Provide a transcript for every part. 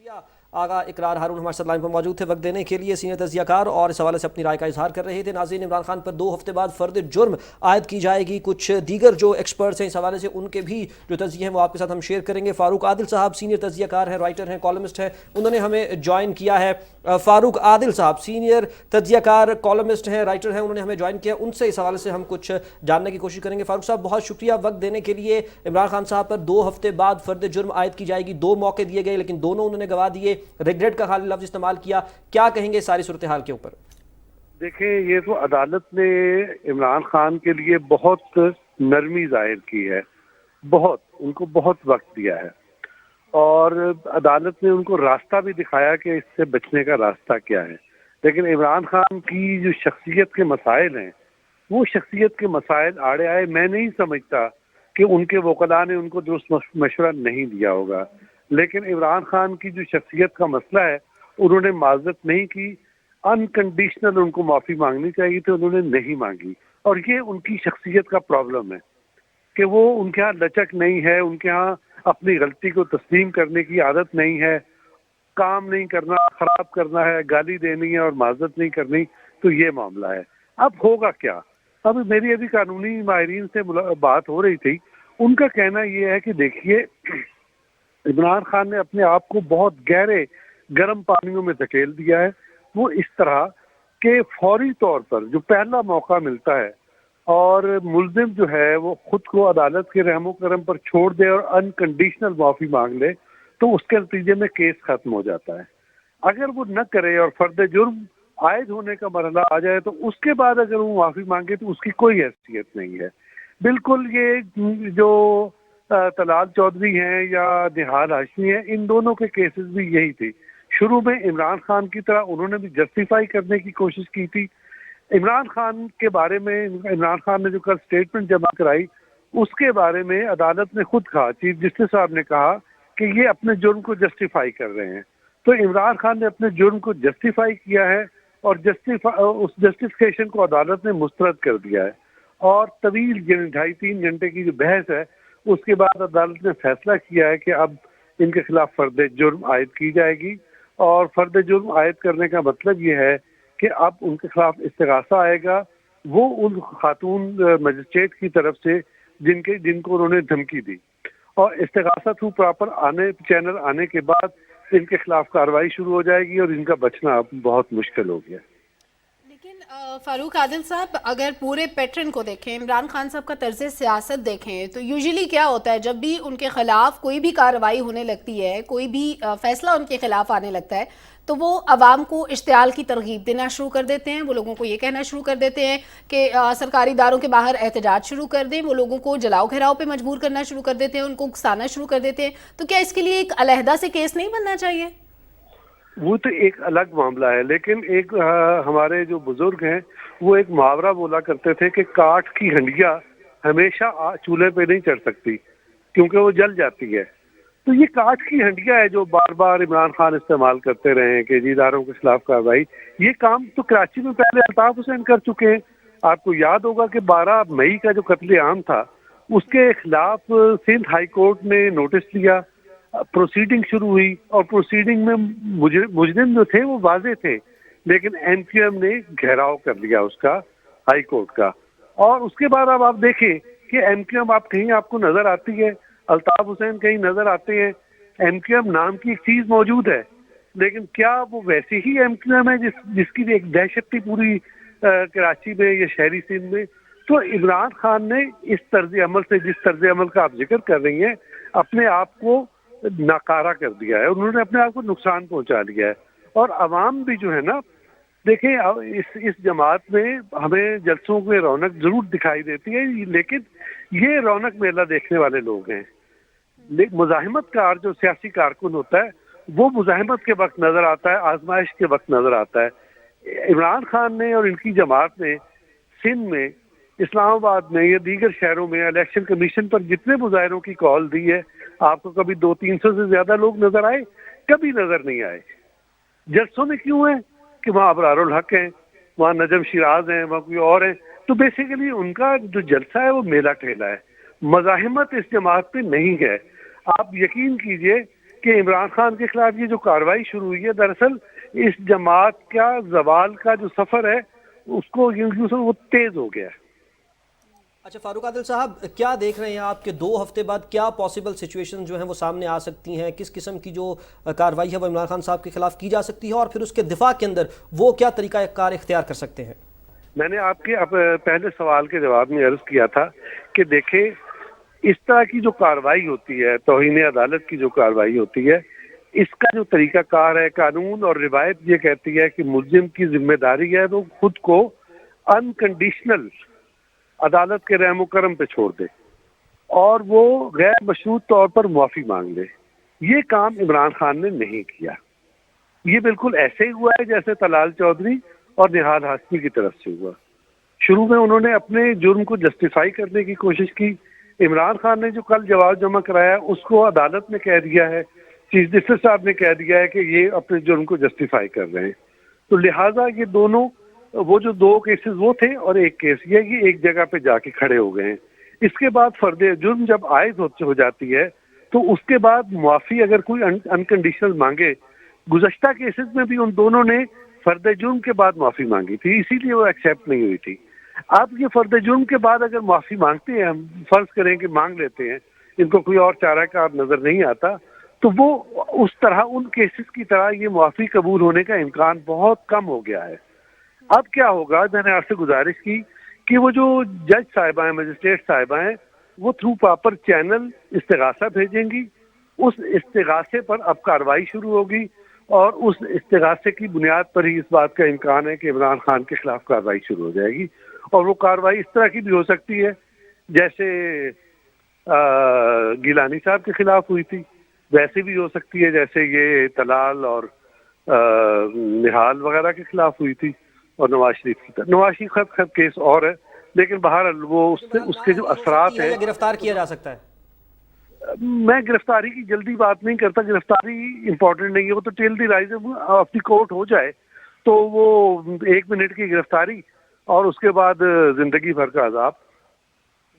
شکریہ آغا اقرار ہارون ہمارے ساتھ لائن پر موجود تھے وقت دینے کے لیے. سینئر تجزیہ کار اور اس حوالے سے اپنی رائے کا اظہار کر رہے تھے. ناظرین، عمران خان پر 2 ہفتے بعد فرد جرم عائد کی جائے گی. کچھ دیگر جو ایکسپرٹس ہیں اس حوالے سے ان کے بھی جو تجزیے ہیں وہ آپ کے ساتھ ہم شیئر کریں گے. فاروق عادل صاحب سینئر تجزیہ کار ہیں، رائٹر ہیں، کالمسٹ ہیں، انہوں نے ہمیں جوائن کیا ہے. فاروق عادل صاحب سینئر تجزیہ کار، کالمسٹ ہیں، رائٹر ہیں، انہوں نے ہمیں جوائن کیا. ان سے اس حوالے سے ہم کچھ جاننے کی کوشش کریں گے. فاروق صاحب بہت شکریہ وقت دینے کے لیے. عمران خان صاحب پر 2 ہفتے بعد فرد جرم عائد کی جائے گی. 2 موقع دیے گئے لیکن دونوں انہوں نے گوا دیے. ریگریٹ کا خالی لفظ استعمال کیا. کیا کہیں گے ساری صورتحال کے اوپر؟ دیکھیں، یہ تو عدالت نے عمران خان کے لیے بہت نرمی ظاہر کی ہے، ان کو بہت وقت دیا ہے، اور عدالت نے ان کو راستہ بھی دکھایا کہ اس سے بچنے کا راستہ کیا ہے. لیکن عمران خان کی جو شخصیت کے مسائل ہیں، وہ شخصیت کے مسائل آڑے آئے. میں نہیں سمجھتا کہ ان کے وکلاء نے ان کو درست مشورہ نہیں دیا ہوگا، لیکن عمران خان کی جو شخصیت کا مسئلہ ہے انہوں نے معذرت نہیں کی. انکنڈیشنل ان کو معافی مانگنی چاہیے تھی، انہوں نے نہیں مانگی. اور یہ ان کی شخصیت کا پرابلم ہے کہ وہ ان کے ہاں لچک نہیں ہے، ان کے ہاں اپنی غلطی کو تسلیم کرنے کی عادت نہیں ہے. کام نہیں کرنا، خراب کرنا ہے، گالی دینی ہے اور معذرت نہیں کرنی، تو یہ معاملہ ہے. اب ہوگا کیا؟ میری ابھی قانونی ماہرین سے بات ہو رہی تھی. ان کا کہنا یہ ہے کہ دیکھیے، عمران خان نے اپنے آپ کو بہت گہرے گرم پانیوں میں دھکیل دیا ہے. وہ اس طرح کہ فوری طور پر جو پہلا موقع ملتا ہے اور ملزم جو ہے وہ خود کو عدالت کے رحم و کرم پر چھوڑ دے اور انکنڈیشنل معافی مانگ لے، تو اس کے نتیجے میں کیس ختم ہو جاتا ہے. اگر وہ نہ کرے اور فرد جرم عائد ہونے کا مرحلہ آ جائے تو اس کے بعد اگر وہ معافی مانگے تو اس کی کوئی حیثیت نہیں ہے. بالکل یہ جو طلال چودھری ہیں یا نہال ہاشمی ہیں، ان دونوں کے کیسز بھی یہی تھی. شروع میں عمران خان کی طرح انہوں نے بھی جسٹیفائی کرنے کی کوشش کی تھی. عمران خان کے بارے میں، عمران خان نے جو کل سٹیٹمنٹ جمع کرائی، اس کے بارے میں عدالت نے خود کہا، چیف جسٹس صاحب نے کہا کہ یہ اپنے جرم کو جسٹیفائی کر رہے ہیں. تو عمران خان نے اپنے جرم کو جسٹیفائی کیا ہے اور اس جسٹیفیکیشن کو عدالت نے مسترد کر دیا ہے. اور طویل 2.5-3 گھنٹے کی جو بحث ہے، اس کے بعد عدالت نے فیصلہ کیا ہے کہ اب ان کے خلاف فرد جرم عائد کی جائے گی. اور فرد جرم عائد کرنے کا مطلب یہ ہے کہ اب ان کے خلاف استغاثہ آئے گا، وہ ان خاتون مجسٹریٹ کی طرف سے جن کو انہوں نے دھمکی دی. اور استغاثہ تھرو پراپر چینل آنے کے بعد ان کے خلاف کارروائی شروع ہو جائے گی اور ان کا بچنا اب بہت مشکل ہو گیا. لیکن فاروق عادل صاحب، اگر پورے پیٹرن کو دیکھیں، عمران خان صاحب کا طرز سیاست دیکھیں، تو یوزلی کیا ہوتا ہے جب بھی ان کے خلاف کوئی بھی کارروائی ہونے لگتی ہے، کوئی بھی فیصلہ ان کے خلاف آنے لگتا ہے، تو وہ عوام کو اشتعال کی ترغیب دینا شروع کر دیتے ہیں. وہ لوگوں کو یہ کہنا شروع کر دیتے ہیں کہ سرکاری اداروں کے باہر احتجاج شروع کر دیں. وہ لوگوں کو جلاؤ گھیراؤ پہ مجبور کرنا شروع کر دیتے ہیں، ان کو اکسانا شروع کر دیتے ہیں. تو کیا اس کے لیے ایک علیحدہ سے کیس نہیں بننا چاہیے؟ وہ تو ایک الگ معاملہ ہے، لیکن ایک ہمارے جو بزرگ ہیں وہ ایک محاورہ بولا کرتے تھے کہ کاٹ کی ہنڈیا ہمیشہ چولہے پہ نہیں چڑھ سکتی کیونکہ وہ جل جاتی ہے. تو یہ کاٹ کی ہنڈیا ہے جو بار بار عمران خان استعمال کرتے رہے ہیں کہ اداروں کے خلاف کارروائی. یہ کام تو کراچی میں پہلے الطاف حسین کر چکے ہیں. آپ کو یاد ہوگا کہ 12 مئی کا جو قتل عام تھا، اس کے خلاف سندھ ہائی کورٹ نے نوٹس لیا، پروسیڈنگ شروع ہوئی، اور پروسیڈنگ میں مجرم جو تھے وہ واضح تھے، لیکن این کیو ایم نے گھیراؤ کر لیا اس کا، ہائی کورٹ کا. اور اس کے بعد اب آپ دیکھیں کہ این کیو ایم کہیں آپ کو نظر آتی ہے، الطاف حسین کہیں نظر آتے ہیں. این کیو ایم نام کی ایک چیز موجود ہے، لیکن کیا وہ ویسے ہی این کیو ایم ہے جس کی ایک دہشت تھی پوری کراچی میں یا شہری سندھ میں؟ تو عمران خان نے اس طرز عمل سے، جس طرز عمل کا آپ ذکر کر رہی ہیں، اپنے آپ کو ناکارہ کر دیا ہے. انہوں نے اپنے آپ کو نقصان پہنچا لیا ہے. اور عوام بھی جو ہے نا، دیکھیں اس جماعت میں ہمیں جلسوں میں رونق ضرور دکھائی دیتی ہے، لیکن یہ رونق میلہ دیکھنے والے لوگ ہیں. مزاحمت کار جو سیاسی کارکن ہوتا ہے وہ مزاحمت کے وقت نظر آتا ہے، آزمائش کے وقت نظر آتا ہے. عمران خان نے اور ان کی جماعت نے سندھ میں، اسلام آباد میں یا دیگر شہروں میں الیکشن کمیشن پر جتنے مظاہروں کی کال دی ہے، آپ کو کبھی 200-300 سے زیادہ لوگ نظر آئے؟ کبھی نظر نہیں آئے. جلسوں میں کیوں ہیں؟ کہ وہاں ابرار الحق ہیں، وہاں نجم شیراز ہیں، وہاں کوئی اور ہیں. تو بیسیکلی ان کا جو جلسہ ہے وہ میلہ ٹھیلا ہے. مزاحمت اس جماعت پہ نہیں ہے. آپ یقین کیجئے کہ عمران خان کے خلاف یہ جو کارروائی شروع ہوئی ہے دراصل اس جماعت کا زوال کا جو سفر ہے اس کو وہ تیز ہو گیا ہے۔ اچھا فاروق عادل صاحب، کیا دیکھ رہے ہیں آپ کہ 2 ہفتے بعد کیا پاسبل سچویشن جو ہیں وہ سامنے آ سکتی ہیں؟ کس قسم کی جو کارروائی ہے وہ عمران خان صاحب کے خلاف کی جا سکتی ہے، اور پھر اس کے دفاع کے اندر وہ کیا طریقہ کار اختیار کر سکتے ہیں؟ میں نے آپ کے پہلے سوال کے جواب میں عرض کیا تھا کہ دیکھیں اس طرح کی جو کارروائی ہوتی ہے، توہین عدالت کی جو کارروائی ہوتی ہے، اس کا جو طریقہ کار ہے، قانون اور روایت یہ کہتی ہے کہ ملزم کی ذمہ داری ہے تو خود کو انکنڈیشنل عدالت کے رحم و کرم پہ چھوڑ دے اور وہ غیر مشروط طور پر معافی مانگ لے۔ یہ کام عمران خان نے نہیں کیا۔ یہ بالکل ایسے ہی ہوا ہے جیسے طلال چودھری اور نہاد ہاشمی کی طرف سے ہوا۔ شروع میں انہوں نے اپنے جرم کو جسٹیفائی کرنے کی کوشش کی۔ عمران خان نے جو کل جواب جمع کرایا اس کو عدالت نے کہہ دیا ہے، چیف جسٹس صاحب نے کہہ دیا ہے کہ یہ اپنے جرم کو جسٹیفائی کر رہے ہیں۔ تو لہٰذا یہ دونوں، وہ جو 2 کیسز وہ تھے اور ایک کیس یہ ایک جگہ پہ جا کے کھڑے ہو گئے ہیں۔ اس کے بعد فرد جرم جب عائد ہو جاتی ہے تو اس کے بعد معافی اگر کوئی انکنڈیشنل مانگے، گزشتہ کیسز میں بھی ان دونوں نے فرد جرم کے بعد معافی مانگی تھی، اسی لیے وہ ایکسیپٹ نہیں ہوئی تھی۔ اب یہ فرد جرم کے بعد اگر معافی مانگتے ہیں، ہم فرض کریں کہ مانگ لیتے ہیں، ان کو کوئی اور چارہ کار نظر نہیں آتا، تو وہ اس طرح ان کیسز کی طرح یہ معافی قبول ہونے کا امکان بہت کم ہو گیا ہے۔ اب کیا ہوگا، میں نے آپ سے گزارش کی کہ وہ جو جج صاحبہ ہیں، مجسٹریٹ صاحبہ ہیں، وہ تھرو پراپر چینل استغاثہ بھیجیں گی۔ اس استغاثے پر اب کارروائی شروع ہوگی اور اس استغاثے کی بنیاد پر ہی اس بات کا امکان ہے کہ عمران خان کے خلاف کارروائی شروع ہو جائے گی، اور وہ کارروائی اس طرح کی بھی ہو سکتی ہے جیسے گیلانی صاحب کے خلاف ہوئی تھی، ویسے بھی ہو سکتی ہے جیسے یہ طلال اور نہال وغیرہ کے خلاف ہوئی تھی، اور نواز شریف کی طرف۔ نواز شریف خط کیس اور ہے، لیکن بہرحال وہ اس کے جو اثرات ہیں، گرفتار کیا جا سکتا ہے۔ میں گرفتاری کی جلدی بات نہیں کرتا، گرفتاری امپورٹنٹ نہیں ہے، وہ تو till the rise of the court ہو جائے تو وہ 1 منٹ کی گرفتاری اور اس کے بعد زندگی بھر کا عذاب۔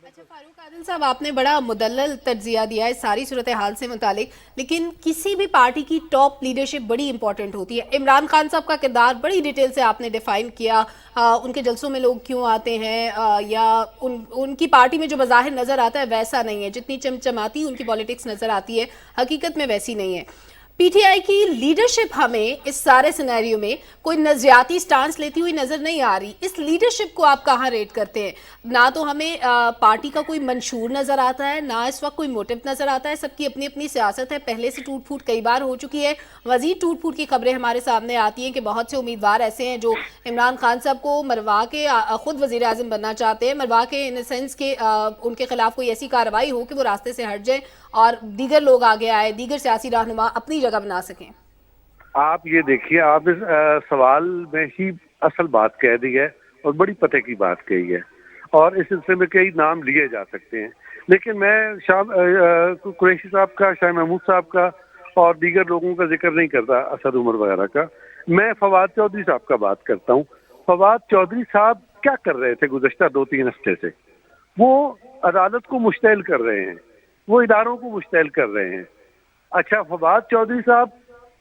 اچھا فاروق عادل صاحب، آپ نے بڑا مدلل تجزیہ دیا ہے ساری صورتحال سے متعلق، لیکن کسی بھی پارٹی کی ٹاپ لیڈرشپ بڑی امپورٹنٹ ہوتی ہے۔ عمران خان صاحب کا کردار بڑی ڈیٹیل سے آپ نے ڈیفائن کیا، ان کے جلسوں میں لوگ کیوں آتے ہیں، یا ان کی پارٹی میں جو بظاہر نظر آتا ہے ویسا نہیں ہے، جتنی چمچماتی ان کی پالیٹکس نظر آتی ہے حقیقت میں ویسی نہیں ہے۔ پی ٹی آئی کی لیڈرشپ ہمیں اس سارے سینیریو میں کوئی نظریاتی سٹانس لیتی ہوئی نظر نہیں آ رہی۔ اس لیڈرشپ کو آپ کہاں ریٹ کرتے ہیں؟ نہ تو ہمیں پارٹی کا کوئی منشور نظر آتا ہے، نہ اس وقت کوئی موٹیو نظر آتا ہے۔ سب کی اپنی اپنی سیاست ہے، پہلے سے ٹوٹ پھوٹ کئی بار ہو چکی ہے، مزید ٹوٹ پھوٹ کی خبریں ہمارے سامنے آتی ہیں کہ بہت سے امیدوار ایسے ہیں جو عمران خان صاحب کو مروا کے خود وزیر اعظم بننا چاہتے ہیں، مروا کے ان سینس کہ ان کے خلاف کوئی ایسی کارروائی ہو کہ وہ راستے سے ہٹ جائیں اور دیگر لوگ آگے آئے، دیگر سیاسی رہنما اپنی جگہ بنا سکیں۔ آپ یہ دیکھیے، آپ اس سوال میں ہی اصل بات کہہ دی ہے اور بڑی پتہ کی بات کہی ہے، اور اس سلسلے میں کئی نام لیے جا سکتے ہیں، لیکن میں قریشی صاحب کا، شاہ محمود صاحب کا اور دیگر لوگوں کا ذکر نہیں کرتا، اسد عمر وغیرہ کا۔ میں فواد چودھری صاحب کا بات کرتا ہوں۔ فواد چودھری صاحب کیا کر رہے تھے گزشتہ 2-3 ہفتے سے؟ وہ عدالت کو مشتعل کر رہے ہیں، وہ اداروں کو مشتعل کر رہے ہیں۔ اچھا، فواد چودھری صاحب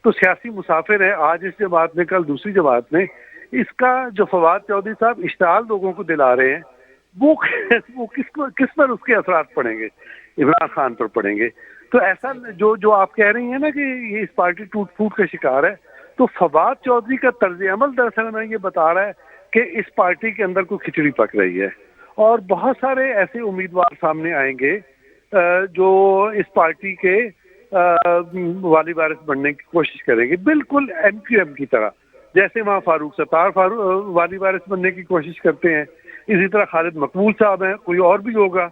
تو سیاسی مسافر ہیں، آج اس جماعت میں، کل دوسری جماعت میں۔ اس کا جو فواد چودھری صاحب اشتعال لوگوں کو دلا رہے ہیں، وہ کس پر اس کے اثرات پڑیں گے؟ عمران خان پر پڑیں گے۔ تو ایسا جو آپ کہہ رہی ہیں نا کہ یہ اس پارٹی ٹوٹ پھوٹ کا شکار ہے، تو فواد چودھری کا طرز عمل دراصل میں یہ بتا رہا ہے کہ اس پارٹی کے اندر کوئی کھچڑی پک رہی ہے، اور بہت سارے ایسے امیدوار سامنے آئیں گے جو اس پارٹی کے والی وارث بننے کی کوشش کریں گے، بالکل ایم کیو ایم کی طرح، جیسے وہاں فاروق ستار والی وارث بننے کی کوشش کرتے ہیں، اسی طرح خالد مقبول صاحب ہیں، کوئی اور بھی ہوگا،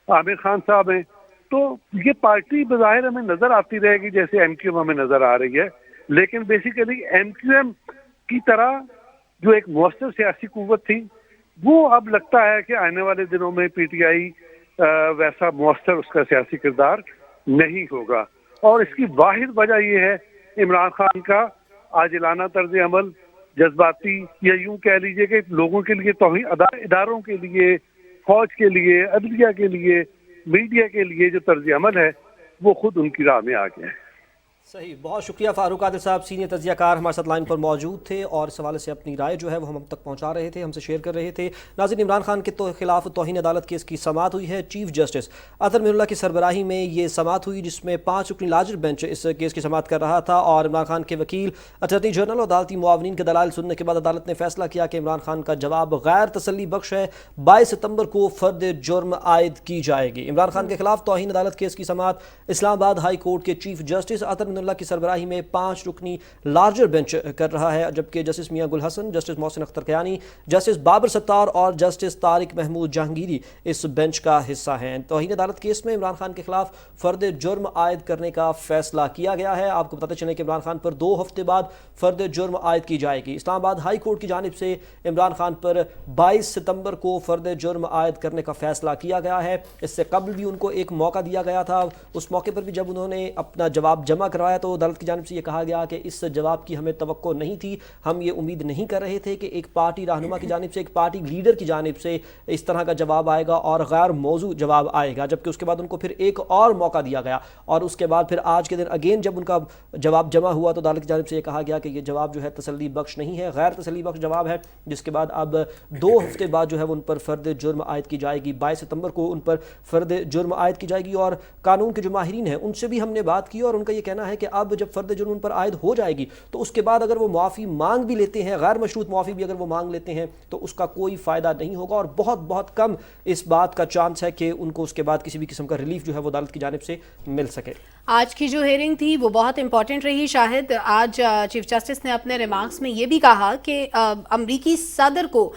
عامر خان صاحب ہیں۔ تو یہ پارٹی بظاہر ہمیں نظر آتی رہے گی جیسے ایم کیو ایم ہمیں نظر آ رہی ہے، لیکن بیسیکلی ایم کیو ایم کی طرح جو ایک مؤثر سیاسی قوت تھی، وہ اب لگتا ہے کہ آنے والے دنوں میں پی ٹی آئی ویسا مؤثر اس کا سیاسی کردار نہیں ہوگا، اور اس کی واحد وجہ یہ ہے عمران خان کا عاجلانہ طرز عمل، جذباتی، یا یوں کہہ لیجئے کہ لوگوں کے لیے توہین، اداروں کے لیے، فوج کے لیے، عدلیہ کے لیے، میڈیا کے لیے جو طرز عمل ہے وہ خود ان کی راہ میں آ گیا ہے۔ صحیح، بہت شکریہ فاروق عادل صاحب، سینئر تجزیہ کار ہمارے ساتھ لائن پر موجود تھے اور اس حوالے سے اپنی رائے جو ہے وہ ہم تک پہنچا رہے تھے، ہم سے شیئر کر رہے تھے۔ ناظرین، عمران خان کے خلاف توہین عدالت کیس کی سماعت ہوئی ہے۔ چیف جسٹس اطہر من اللہ کی سربراہی میں یہ سماعت ہوئی، جس میں 5 رکنی لارجر بینچ اس کیس کی سماعت کر رہا تھا، اور عمران خان کے وکیل، اٹارنی جنرل اور عدالتی معاونین کے دلائل سننے کے بعد عدالت نے فیصلہ کیا کہ عمران خان کا جواب غیر تسلی بخش ہے۔ 22 ستمبر کو فرد جرم عائد کی جائے گی۔ عمران خان کے خلاف توہین عدالت کیس کی سماعت اسلام آباد ہائی کورٹ کے چیف جسٹس اطہر من اللہ کی سربراہی میں 5 رکنی لارجر بینچ کر رہا ہے، جبکہ جسٹس میاں گل حسن، جسٹس محسن اختر کیانی، جسٹس بابر ستار اور جسٹس طارق محمود جہانگیری اس بینچ کا حصہ ہیں۔ توہین عدالت کیس میں عمران خان کے خلاف فرد جرم عائد کرنے کا فیصلہ کیا گیا ہے۔ آپ کو بتاتے چلیں کہ عمران خان پر 2 ہفتے بعد فرد جرم عائد کی جائے گی۔ اسلام آباد ہائی کورٹ کی جانب سے عمران خان پر 22 ستمبر کو فرد جرم عائد کرنے کا فیصلہ کیا گیا ہے۔ اس سے قبل بھی ان کو ایک موقع دیا گیا تھا، اس موقع پر بھی جب انہوں نے اپنا جواب جمع کروایا تو عدالت کی جانب سے یہ کہا گیا کہ اس جواب کی ہمیں توقع نہیں تھی، ہم یہ امید نہیں کر رہے تھے کہ ایک پارٹی رہنما کی جانب سے، ایک پارٹی لیڈر کی جانب سے اس طرح کا جواب آئے گا اور غیر موضوع جواب آئے گا، جبکہ اس کے بعد ان کو پھر ایک اور موقع دیا گیا، اور اس کے بعد پھر آج کے دن اگین جب ان کا جواب جمع ہوا تو عدالت کی جانب سے یہ کہا گیا کہ یہ جواب جو ہے تسلی بخش نہیں ہے، غیر تسلی بخش جواب ہے، جس کے بعد اب 2 ہفتے بعد جو ہے وہ ان پر فرد جرم عائد کی جائے گی۔ 22 ستمبر کو ان پر فرد جرم عائد کی جائے گی، اور قانون کے جو ماہرین ہیں ان سے بھی ہم نے بات کی اور ان کا یہ کہنا ہے کہ اب جب فرد جرم ان پر عائد ہو جائے گی تو اس کے بعد اگر وہ معافی مانگ بھی لیتے ہیں، غیر مشروط معافی بھی اگر وہ مانگ لیتے ہیں تو اس کا کوئی فائدہ نہیں ہوگا، اور بہت بہت کم اس بات کا چانس ہے کہ ان کو اس کے بعد کسی بھی قسم کا ریلیف جو ہے وہ عدالت کی جانب سے مل سکے۔ آج کی جو ہیئرنگ تھی وہ بہت امپورٹنٹ رہی شاہد۔ آج چیف جسٹس نے اپنے ریمارکس میں یہ بھی کہا کہ امریکی صدر کو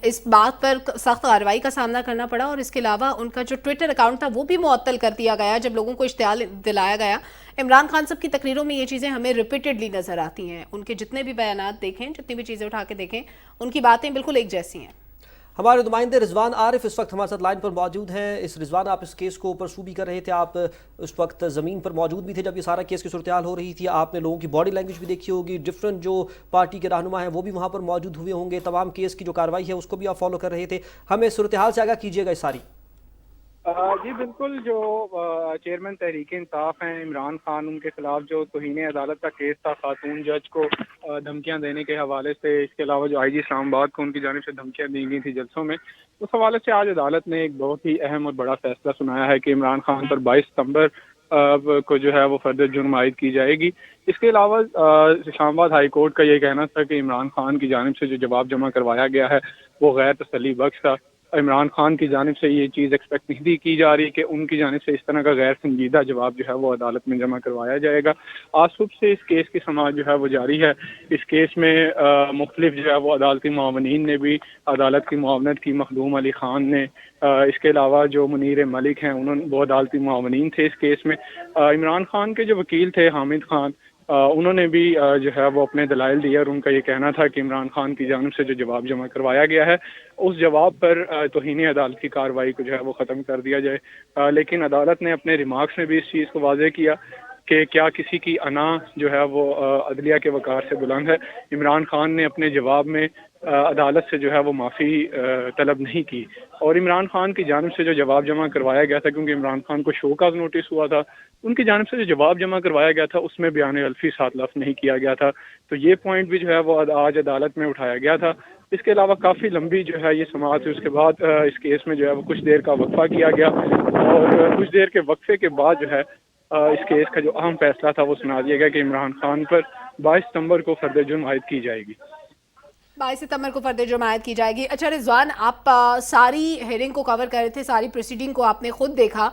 اس بات پر سخت کارروائی کا سامنا کرنا پڑا، اور اس کے علاوہ ان کا جو ٹویٹر اکاؤنٹ تھا وہ بھی معطل کر دیا گیا جب لوگوں کو اشتعال دلایا گیا۔ عمران خان صاحب کی تقریروں میں یہ چیزیں ہمیں ریپیٹڈلی نظر آتی ہیں، ان کے جتنے بھی بیانات دیکھیں، جتنی بھی چیزیں اٹھا کے دیکھیں، ان کی باتیں بالکل ایک جیسی ہیں۔ ہمارے نمائندے رضوان عارف اس وقت ہمارے ساتھ لائن پر موجود ہیں۔ رضوان، آپ اس کیس کو پرسو بھی کر رہے تھے، آپ اس وقت زمین پر موجود بھی تھے جب یہ سارا کیس کی صورتحال ہو رہی تھی، آپ نے لوگوں کی باڈی لینگویج بھی دیکھی ہوگی، ڈفرینٹ جو پارٹی کے رہنما ہیں وہ بھی وہاں پر موجود ہوئے ہوں گے، تمام کیس کی جو کارروائی ہے اس کو بھی آپ فالو کر رہے تھے، ہمیں صورتحال سے آگاہ کیجیے گا اس ساری۔ جی بالکل، جو چیئرمین تحریک انصاف ہیں عمران خان، ان کے خلاف جو توہین عدالت کا کیس تھا، خاتون جج کو دھمکیاں دینے کے حوالے سے، اس کے علاوہ جو آئی جی اسلام آباد کو ان کی جانب سے دھمکیاں دی گئی تھیں جلسوں میں، اس حوالے سے آج عدالت نے ایک بہت ہی اہم اور بڑا فیصلہ سنایا ہے کہ عمران خان پر 22 ستمبر کو جو ہے وہ فرد جرم عائد کی جائے گی۔ اس کے علاوہ اسلام آباد ہائی کورٹ کا یہ کہنا تھا کہ عمران خان کی جانب سے جو جواب جمع کروایا گیا ہے وہ غیر تسلی بخش تھا۔ عمران خان کی جانب سے یہ چیز ایکسپیکٹ نہیں کی جا رہی کہ ان کی جانب سے اس طرح کا غیر سنجیدہ جواب جو ہے وہ عدالت میں جمع کروایا جائے گا۔ آج صبح سے اس کیس کی سماعت جو ہے وہ جاری ہے۔ اس کیس میں مختلف جو ہے وہ عدالتی معاونین نے بھی عدالت کی معاونت کی، مخدوم علی خان نے، اس کے علاوہ جو منیر ملک ہیں وہ عدالتی معاونین تھے اس کیس میں۔ عمران خان کے جو وکیل تھے حامد خان، انہوں نے بھی جو ہے وہ اپنے دلائل دیے، اور ان کا یہ کہنا تھا کہ عمران خان کی جانب سے جو جواب جمع کروایا گیا ہے اس جواب پر توہین عدالت کی کارروائی کو جو ہے وہ ختم کر دیا جائے۔ لیکن عدالت نے اپنے ریمارکس میں بھی اس چیز کو واضح کیا کہ کیا کسی کی انا جو ہے وہ عدلیہ کے وقار سے بلند ہے۔ عمران خان نے اپنے جواب میں عدالت سے جو ہے وہ معافی طلب نہیں کی، اور عمران خان کی جانب سے جو جواب جمع کروایا گیا تھا، کیونکہ عمران خان کو شو کاز نوٹس ہوا تھا، ان کی جانب سے جو جواب جمع کروایا گیا تھا اس میں بیان الفی ساتھ لفظ نہیں کیا گیا تھا، تو یہ پوائنٹ بھی جو ہے وہ آج عدالت میں اٹھایا گیا تھا۔ اس کے علاوہ کافی لمبی جو ہے یہ سماعت، اس کے بعد اس کیس میں جو ہے وہ کچھ دیر کا وقفہ کیا گیا، اور کچھ دیر کے وقفے کے بعد جو ہے اس کیس کا جو اہم فیصلہ تھا وہ سنا دیا گیا کہ عمران خان پر 22 ستمبر کو فرد جرم عائد کی جائے گی۔ 22 ستمبر کو فرد جرم عائد کی جائے گی۔ اچھا رضوان، آپ ساری ہیئرنگ کو کور کر رہے تھے، ساری پروسیڈنگ کو آپ نے خود دیکھا،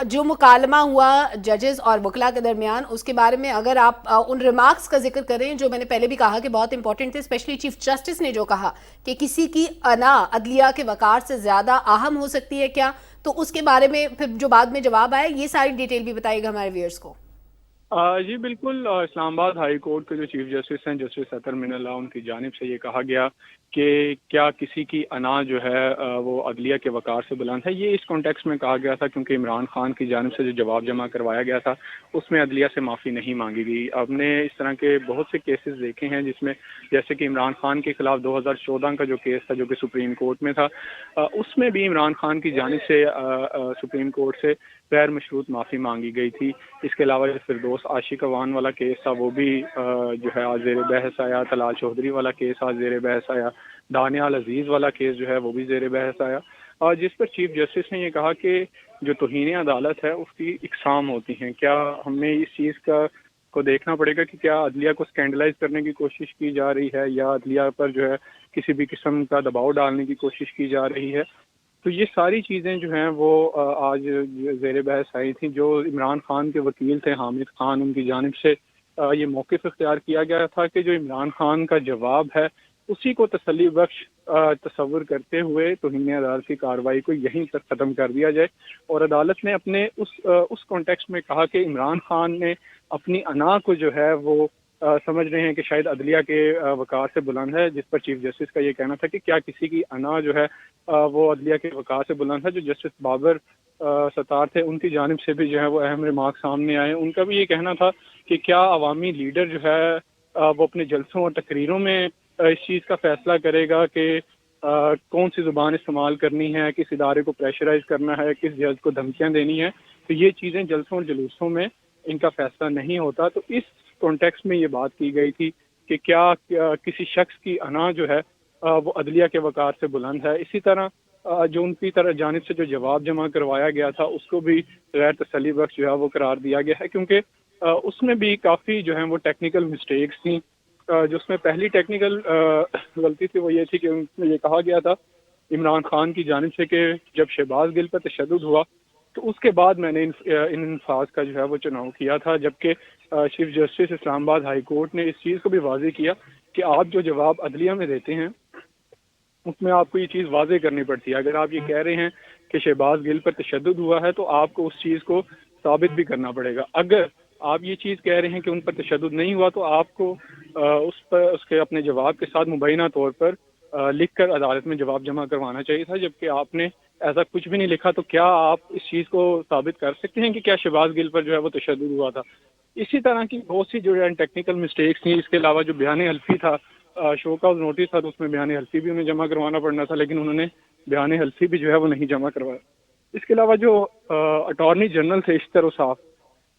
جو مکالمہ ہوا ججز اور وکلاء کے درمیان، اس کے بارے میں اگر آپ ان ریمارکس کا ذکر کریں جو میں نے پہلے بھی کہا کہ بہت امپورٹنٹ تھے، اسپیشلی چیف جسٹس نے جو کہا کہ کسی کی انا عدلیہ کے وقار سے زیادہ اہم ہو سکتی ہے کیا، تو اس کے بارے میں پھر جو بعد میں جواب آئے، یہ ساری ڈیٹیل بھی بتائیے گا ہمارے ویئرز کو۔ جی بالکل، اسلام آباد ہائی کورٹ کے جو چیف جسٹس ہیں جسٹس اطہر من اللہ، ان کی جانب سے یہ کہا گیا کہ کیا کسی کی انا جو ہے وہ عدلیہ کے وقار سے بلند ہے۔ یہ اس کانٹیکس میں کہا گیا تھا کیونکہ عمران خان کی جانب سے جو جواب جمع کروایا گیا تھا اس میں عدلیہ سے معافی نہیں مانگی گئی۔ ہم نے اس طرح کے بہت سے کیسز دیکھے ہیں جس میں، جیسے کہ عمران خان کے خلاف 2014 کا جو کیس تھا جو کہ سپریم کورٹ میں تھا، اس میں بھی عمران خان کی جانب سے سپریم کورٹ سے غیر مشروط معافی مانگی گئی تھی. اس کے علاوہ جو فردوس عاشق اوان والا کیس تھا وہ بھی جو ہے آج زیر بحث آیا. طلال چودھری والا کیس آج زیر بحث آیا. دانیال عزیز والا کیس جو ہے وہ بھی زیر بحث آیا, اور جس پر چیف جسٹس نے یہ کہا کہ جو توہین عدالت ہے اس کی اقسام ہوتی ہیں. کیا ہمیں اس چیز کو دیکھنا پڑے گا کہ کیا عدلیہ کو اسکینڈلائز کرنے کی کوشش کی جا رہی ہے یا عدلیہ پر جو ہے کسی بھی قسم کا دباؤ ڈالنے کی کوشش کی جا رہی ہے. تو یہ ساری چیزیں جو ہیں وہ آج زیر بحث آئی تھیں. جو عمران خان کے وکیل تھے حامد خان, ان کی جانب سے یہ موقف اختیار کیا گیا تھا کہ جو عمران خان کا جواب ہے اسی کو تسلی بخش تصور کرتے ہوئے توہین عدالت کی کارروائی کو یہیں تک ختم کر دیا جائے. اور عدالت نے اپنے اس کانٹیکسٹ میں کہا کہ عمران خان نے اپنی انا کو جو ہے وہ سمجھ رہے ہیں کہ شاید عدلیہ کے وقار سے بلند ہے, جس پر چیف جسٹس کا یہ کہنا تھا کہ کیا کسی کی انا جو ہے وہ عدلیہ کے وقار سے بلند ہے. جو جسٹس بابر ستار تھے ان کی جانب سے بھی جو ہے وہ اہم ریمارک سامنے آئے. ان کا بھی یہ کہنا تھا کہ کیا عوامی لیڈر جو ہے وہ اپنے جلسوں اور تقریروں میں اس چیز کا فیصلہ کرے گا کہ کون سی زبان استعمال کرنی ہے, کس ادارے کو پریشرائز کرنا ہے, کس جج کو دھمکیاں دینی ہیں. تو یہ چیزیں جلسوں اور جلوسوں میں ان کا فیصلہ نہیں ہوتا. تو اس کانٹیکسٹ میں یہ بات کی گئی تھی کہ کیا کسی شخص کی انا جو ہے وہ عدلیہ کے وقار سے بلند ہے. اسی طرح جو ان کی طرف جانب سے جو جواب جمع کروایا گیا تھا اس کو بھی غیر تسلی بخش جو ہے وہ قرار دیا گیا ہے, کیونکہ اس میں بھی کافی جو ہیں وہ ٹیکنیکل مسٹیکس تھیں. جو اس میں پہلی ٹیکنیکل غلطی تھی وہ یہ تھی کہ اس میں یہ کہا گیا تھا عمران خان کی جانب سے کہ جب شہباز گل پر تشدد ہوا تو اس کے بعد میں نے ان الفاظ کا جو ہے وہ چناؤ کیا تھا, جبکہ چیف جسٹس اسلام آباد ہائی کورٹ نے اس چیز کو بھی واضح کیا کہ آپ جو جواب عدلیہ میں دیتے ہیں اس میں آپ کو یہ چیز واضح کرنی پڑتی ہے. اگر آپ یہ کہہ رہے ہیں کہ شہباز گل پر تشدد ہوا ہے تو آپ کو اس چیز کو ثابت بھی کرنا پڑے گا. اگر آپ یہ چیز کہہ رہے ہیں کہ ان پر تشدد نہیں ہوا تو آپ کو اس کے اپنے جواب کے ساتھ مبینہ طور پر لکھ کر عدالت میں جواب جمع کروانا چاہیے تھا, جبکہ آپ نے ایسا کچھ بھی نہیں لکھا. تو کیا آپ اس چیز کو ثابت کر سکتے ہیں کہ کیا شہباز گل پر جو ہے وہ تشدد ہوا تھا؟ اسی طرح کی بہت سی جو ہے ٹیکنیکل مسٹیکس تھیں. اس کے علاوہ جو بیان حلفی تھا, شو کاز نوٹس تھا, تو اس میں بیان حلفی بھی انہیں جمع کروانا پڑنا تھا, لیکن انہوں نے بیان حلفی بھی جو ہے وہ نہیں جمع کروایا. اس کے علاوہ جو اٹارنی جنرل تھے اشتر اوصاف,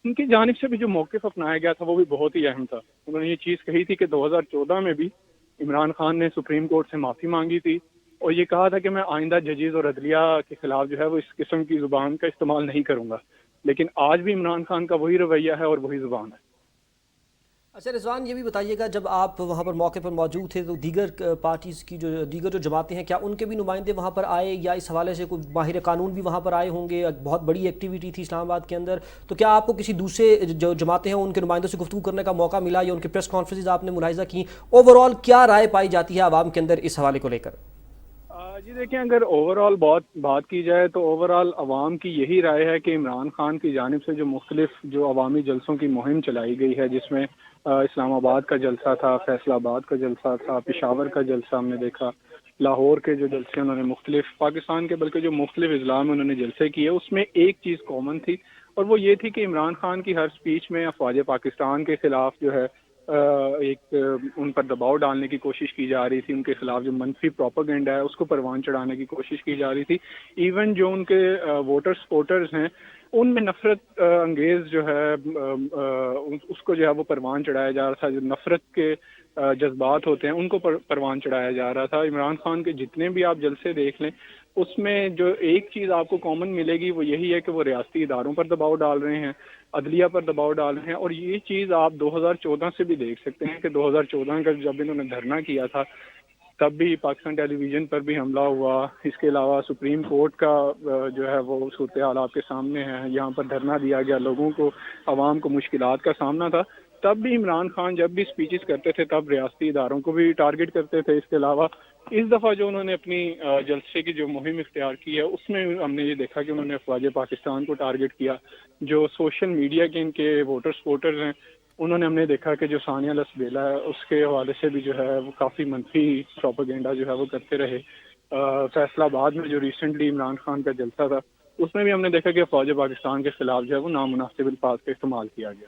ان کی جانب سے بھی جو موقف اپنایا گیا تھا وہ بھی بہت ہی اہم تھا. انہوں نے یہ چیز کہی تھی کہ 2014 میں بھی عمران خان نے سپریم کورٹ سے معافی مانگی تھی اور یہ کہا تھا کہ میں آئندہ ججز اور عدلیہ کے خلاف جو ہے وہ اس قسم کی زبان کا استعمال نہیں کروں گا. لیکن آج بھی عمران خان کا وہی رویہ ہے اور وہی زبان ہے. اچھا رضوان, یہ بھی بتائیے گا جب آپ وہاں پر موقع پر موجود تھے تو دیگر پارٹیز کی دیگر جو جماعتیں ہیں کیا ان کے بھی نمائندے وہاں پر آئے, یا اس حوالے سے کوئی ماہر قانون بھی وہاں پر آئے ہوں گے؟ بہت بڑی ایکٹیویٹی تھی اسلام آباد کے اندر, تو کیا آپ کو کسی دوسرے جو جماعتیں ہیں ان کے نمائندوں سے گفتگو کرنے کا موقع ملا یا ان کے پریس کانفرنسز آپ نے ملاحظہ کی؟ اوور آل کیا رائے پائی جاتی ہے عوام کے اندر اس حوالے کو لے کر؟ جی دیکھیں, اگر اوور آل بات کی جائے تو اوور آل عوام کی یہی رائے ہے کہ عمران خان کی جانب سے جو مختلف جو عوامی جلسوں کی مہم چلائی گئی ہے, جس میں اسلام آباد کا جلسہ تھا, فیصل آباد کا جلسہ تھا, پشاور کا جلسہ ہم نے دیکھا, لاہور کے جو جلسے انہوں نے مختلف پاکستان کے بلکہ جو مختلف اضلاع میں انہوں نے جلسے کیے, اس میں ایک چیز کامن تھی اور وہ یہ تھی کہ عمران خان کی ہر سپیچ میں افواج پاکستان کے خلاف جو ہے ایک ان پر دباؤ ڈالنے کی کوشش کی جا رہی تھی. ان کے خلاف جو منفی پروپیگنڈا ہے اس کو پروان چڑھانے کی کوشش کی جا رہی تھی. ایون جو ان کے ووٹر سپورٹرز ہیں ان میں نفرت انگیز جو ہے اس کو جو ہے وہ پروان چڑھایا جا رہا تھا. جو نفرت کے جذبات ہوتے ہیں ان کو پروان چڑھایا جا رہا تھا. عمران خان کے جتنے بھی آپ جلسے دیکھ لیں اس میں جو ایک چیز آپ کو کامن ملے گی وہ یہی ہے کہ وہ ریاستی اداروں پر دباؤ ڈال رہے ہیں, عدلیہ پر دباؤ ڈال رہے ہیں. اور یہ چیز آپ 2014 سے بھی دیکھ سکتے ہیں کہ 2014 کا جب انہوں نے دھرنا کیا تھا تب بھی پاکستان ٹیلی ویژن پر بھی حملہ ہوا. اس کے علاوہ سپریم کورٹ کا جو ہے وہ صورتحال آپ کے سامنے ہے, یہاں پر دھرنا دیا گیا, لوگوں کو عوام کو مشکلات کا سامنا تھا. تب بھی عمران خان جب بھی سپیچز کرتے تھے تب ریاستی اداروں کو بھی ٹارگٹ کرتے تھے. اس کے علاوہ اس دفعہ جو انہوں نے اپنی جلسے کی جو مہم اختیار کی ہے اس میں ہم نے یہ دیکھا کہ انہوں نے افواج پاکستان کو ٹارگٹ کیا. جو سوشل میڈیا کے ان کے ووٹر سپورٹرز ہیں انہوں نے ہم نے دیکھا کہ جو ثانیہ لسبیلا ہے اس کے حوالے سے بھی جو ہے وہ کافی منفی پروپیگنڈا جو ہے وہ کرتے رہے. فیصل آباد میں جو ریسنٹلی عمران خان کا جلسہ تھا اس میں بھی ہم نے دیکھا کہ افواج پاکستان کے خلاف جو ہے وہ نامناسب الفاظ کا استعمال کیا گیا.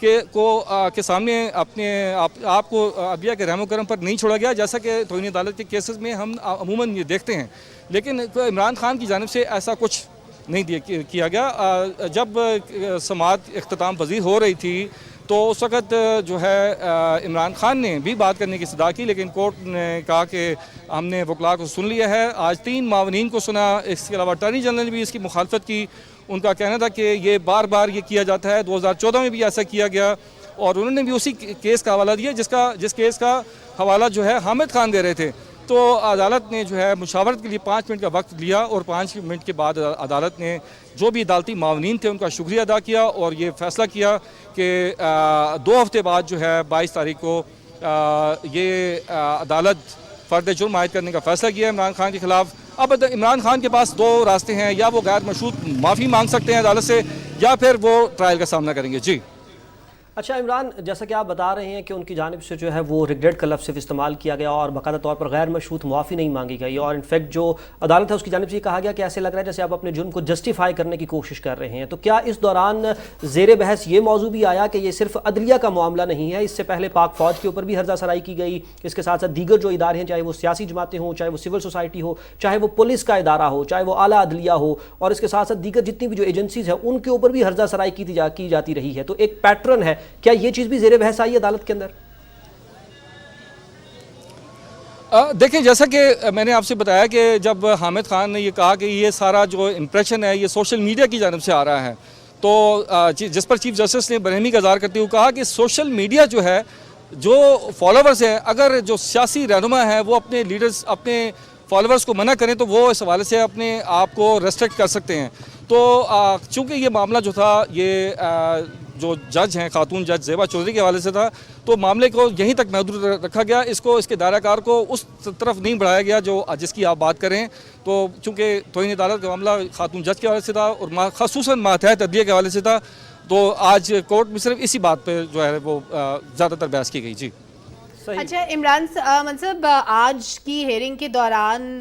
کے سامنے اپنے آپ کو عدلیہ کے رحم و کرم پر نہیں چھوڑا گیا، جیسا کہ توہین عدالت کے کیسز میں ہم عموماً یہ دیکھتے ہیں، لیکن عمران خان کی جانب سے ایسا کچھ نہیں کیا گیا۔ جب سماعت اختتام پذیر ہو رہی تھی تو اس وقت جو ہے عمران خان نے بھی بات کرنے کی استدعا کی، لیکن کورٹ نے کہا کہ ہم نے وکلاء کو سن لیا ہے۔ آج 3 معاونین کو سنا، اس کے علاوہ اٹارنی جنرل نے بھی اس کی مخالفت کی۔ ان کا کہنا تھا کہ یہ بار بار یہ کیا جاتا ہے، 2014 میں بھی ایسا کیا گیا، اور انہوں نے بھی اسی کیس کا حوالہ دیا جس کیس کا حوالہ جو ہے حامد خان دے رہے تھے۔ تو عدالت نے جو ہے مشاورت کے لیے 5 منٹ کا وقت لیا، اور 5 منٹ کے بعد عدالت نے جو بھی عدالتی معاونین تھے ان کا شکریہ ادا کیا اور یہ فیصلہ کیا کہ 2 ہفتے بعد جو ہے 22 تاریخ کو یہ عدالت فرد جرم عائد کرنے کا فیصلہ کیا عمران خان کے خلاف۔ اب عمران خان کے پاس 2 راستے ہیں، یا وہ غیر مشروط معافی مانگ سکتے ہیں عدالت سے، یا پھر وہ ٹرائل کا سامنا کریں گے۔ جی اچھا عمران، جیسا کہ آپ بتا رہے ہیں کہ ان کی جانب سے جو ہے وہ ریگریٹ کا لفظ صرف استعمال کیا گیا اور باقاعدہ طور پر غیر مشروط معافی نہیں مانگی گئی، اور انفیکٹ جو عدالت ہے اس کی جانب سے یہ کہا گیا کہ ایسے لگ رہا ہے جیسے آپ اپنے جرم کو جسٹیفائی کرنے کی کوشش کر رہے ہیں۔ تو کیا اس دوران زیر بحث یہ موضوع بھی آیا کہ یہ صرف عدلیہ کا معاملہ نہیں ہے، اس سے پہلے پاک فوج کے اوپر بھی ہرزہ سرائی کی گئی، اس کے ساتھ ساتھ دیگر جو ادارے ہیں، چاہے وہ سیاسی جماعتیں ہوں، چاہے وہ سول سوسائٹی ہو، چاہے وہ پولیس کا ادارہ ہو، چاہے وہ اعلیٰ عدلیہ ہو، اور اس کے ساتھ ساتھ دیگر جتنی بھی جو ایجنسیز ہیں ان کے اوپر بھی ہرزہ سرائی کی جاتی رہی ہے۔ تو ایک پیٹرن ہے، کیا یہ چیز بھی زیر بحث آئی عدالت کے اندر؟ دیکھیں، جیسا کہ میں نے آپ سے بتایا کہ جب حامد خان نے یہ کہا کہ یہ سارا جو امپریشن ہے یہ سوشل میڈیا کی جانب سے آ رہا ہے، تو جس پر چیف جسٹس نے برہمی کا اظہار کرتے ہوئے کہا کہ سوشل میڈیا جو ہے، جو فالوورز ہیں، اگر جو سیاسی رہنما ہیں وہ اپنے لیڈرز، اپنے فالوورز کو منع کریں تو وہ اس حوالے سے اپنے آپ کو ریسٹرکٹ کر سکتے ہیں۔ تو چونکہ یہ معاملہ جو تھا یہ جو جج ہیں، خاتون جج زیبا چودھری کے حوالے سے تھا، تو معاملے کو یہیں تک محدود رکھا گیا، اس کے دائرہ کار کو اس طرف نہیں بڑھایا گیا جس کی آپ بات کریں۔ تو چونکہ توہین عدالت کا معاملہ خاتون جج کے حوالے سے تھا اور خصوصاً ماتحت عدلیہ کے حوالے سے تھا، تو آج کورٹ میں صرف اسی بات پہ جو ہے وہ زیادہ تر بحث کی گئی۔ جی اچھا عمران منصب، آج کی ہیئرنگ کے دوران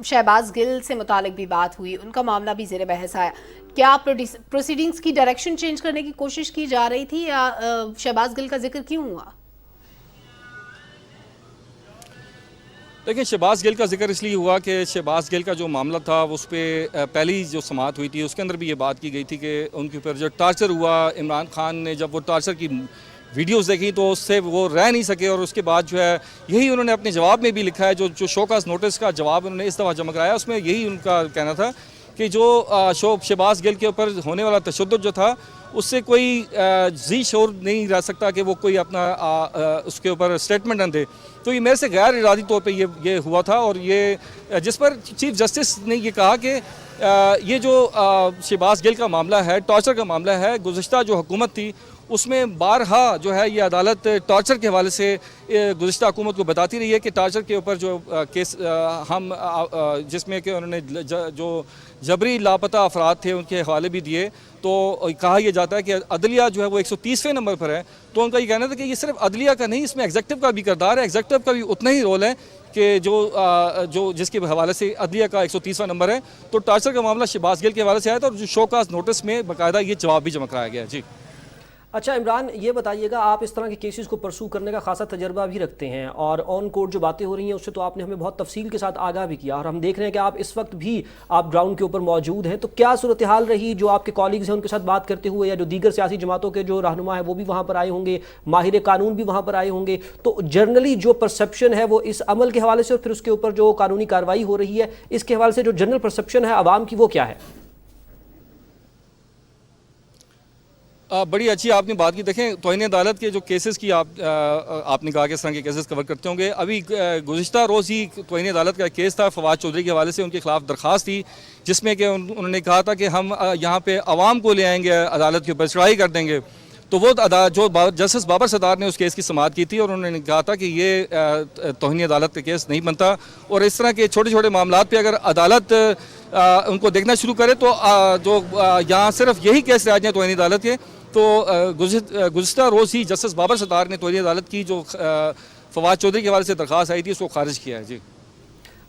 شہباز گل سے متعلق بھی بات ہوئی، ان کا معاملہ بھی زیر بحث آیا۔ کیا پروسیڈنگز کی ڈائریکشن چینج کرنے کی کوشش کی جا رہی تھی، یا شہباز گل کا ذکر کیوں ہوا؟ لیکن شہباز گل کا ذکر اس لیے ہوا کہ شہباز گل کا جو معاملہ تھا اس پہ پہلی جو سماعت ہوئی تھی اس کے اندر بھی یہ بات کی گئی تھی کہ ان کے اوپر جو ٹارچر ہوا، عمران خان نے جب وہ ٹارچر کی ویڈیوز دیکھی تو اس سے وہ رہ نہیں سکے، اور اس کے بعد جو ہے یہی انہوں نے اپنے جواب میں بھی لکھا ہے، جو شوکاز نوٹس کا جواب انہوں نے اس دفعہ جمع کرایا، اس میں یہی ان کا کہنا تھا کہ جو شہباز گل کے اوپر ہونے والا تشدد جو تھا اس سے کوئی ذی شعور نہیں رہ سکتا کہ وہ کوئی اپنا اس کے اوپر اسٹیٹمنٹ نہ دے۔ تو یہ میرے سے غیر ارادی طور پہ یہ ہوا تھا، اور یہ جس پر چیف جسٹس نے یہ کہا کہ یہ جو شہباز گل کا معاملہ ہے، ٹارچر کا معاملہ ہے، گزشتہ جو حکومت تھی اس میں بارہا جو ہے یہ عدالت ٹارچر کے حوالے سے گزشتہ حکومت کو بتاتی رہی ہے کہ ٹارچر کے اوپر جو کیس ہم جس میں کہ انہوں نے جو جبری لاپتہ افراد تھے ان کے حوالے بھی دیے، تو کہا یہ جاتا ہے کہ عدلیہ جو ہے وہ 130ویں نمبر پر ہے۔ تو ان کا یہ کہنا تھا کہ یہ صرف عدلیہ کا نہیں، اس میں ایگزیکٹو کا بھی کردار ہے، ایگزیکٹو کا بھی اتنا ہی رول ہے کہ جو جس کے حوالے سے عدلیہ کا 130واں نمبر ہے۔ تو ٹارچر کا معاملہ شہباز گل کے حوالے سے آیا تھا، اور جو شوکاز نوٹس میں باقاعدہ یہ جواب بھی جمع کرایا گیا۔ جی اچھا عمران، یہ بتائیے گا، آپ اس طرح کے کیسز کو پرسو کرنے کا خاصا تجربہ بھی رکھتے ہیں، اور آن کورٹ جو باتیں ہو رہی ہیں اس سے تو آپ نے ہمیں بہت تفصیل کے ساتھ آگاہ بھی کیا، اور ہم دیکھ رہے ہیں کہ آپ اس وقت بھی آپ گراؤنڈ کے اوپر موجود ہیں۔ تو کیا صورتحال رہی جو آپ کے کالیگز ہیں ان کے ساتھ بات کرتے ہوئے، یا جو دیگر سیاسی جماعتوں کے جو رہنما ہیں وہ بھی وہاں پر آئے ہوں گے، ماہر قانون بھی وہاں پر آئے ہوں گے، تو جنرلی جو پرسپشن ہے وہ اس عمل کے حوالے سے اور پھر اس کے اوپر جو قانونی کارروائی ہو رہی ہے اس کے حوالے سے جو جنرل پرسپشن ہے عوام کی وہ کیا ہے؟ بڑی اچھی آپ نے بات کی۔ دیکھیں، توہین عدالت کے جو کیسز کی آپ نے کہا کہ اس طرح کے کیسز کور کرتے ہوں گے، ابھی گزشتہ روز ہی توہین عدالت کا کیس تھا، فواد چودھری کے حوالے سے ان کے خلاف درخواست تھی جس میں کہ انہوں نے کہا تھا کہ ہم یہاں پہ عوام کو لے آئیں گے، عدالت کے اوپر چڑھائی کر دیں گے۔ تو وہ جو جسٹس بابر ستار نے اس کیس کی سماعت کی تھی، اور انہوں نے کہا تھا کہ یہ توہین عدالت کا کیس نہیں بنتا، اور اس طرح کے چھوٹے چھوٹے معاملات پہ اگر عدالت ان کو دیکھنا شروع کرے تو جو یہاں صرف یہی کیس رہ جائیں توہین عدالت کے، تو گزشتہ روز ہی جسٹس بابر ستار نے توہین عدالت کی جو فواد چودھری کے حوالے سے درخواست آئی تھی اس کو خارج کیا ہے۔ جی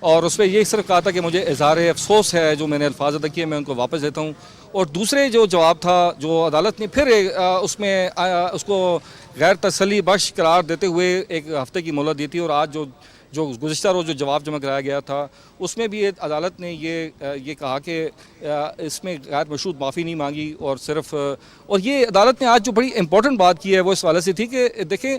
اور اس پہ یہ صرف کہا تھا کہ مجھے اظہار افسوس ہے جو میں نے الفاظ ادا کیے میں ان کو واپس دیتا ہوں. اور دوسرے جو جواب تھا جو عدالت نے پھر اس میں اس کو غیر تسلی بخش قرار دیتے ہوئے 1 ہفتے کی مہلت دی تھی. اور آج جو گزشتہ روز جو جواب جمع کرایا گیا تھا اس میں بھی عدالت نے یہ کہا کہ اس میں غیر مشروط معافی نہیں مانگی اور صرف اور یہ عدالت نے آج جو بڑی امپورٹنٹ بات کی ہے وہ اس حوالے سے تھی کہ دیکھیں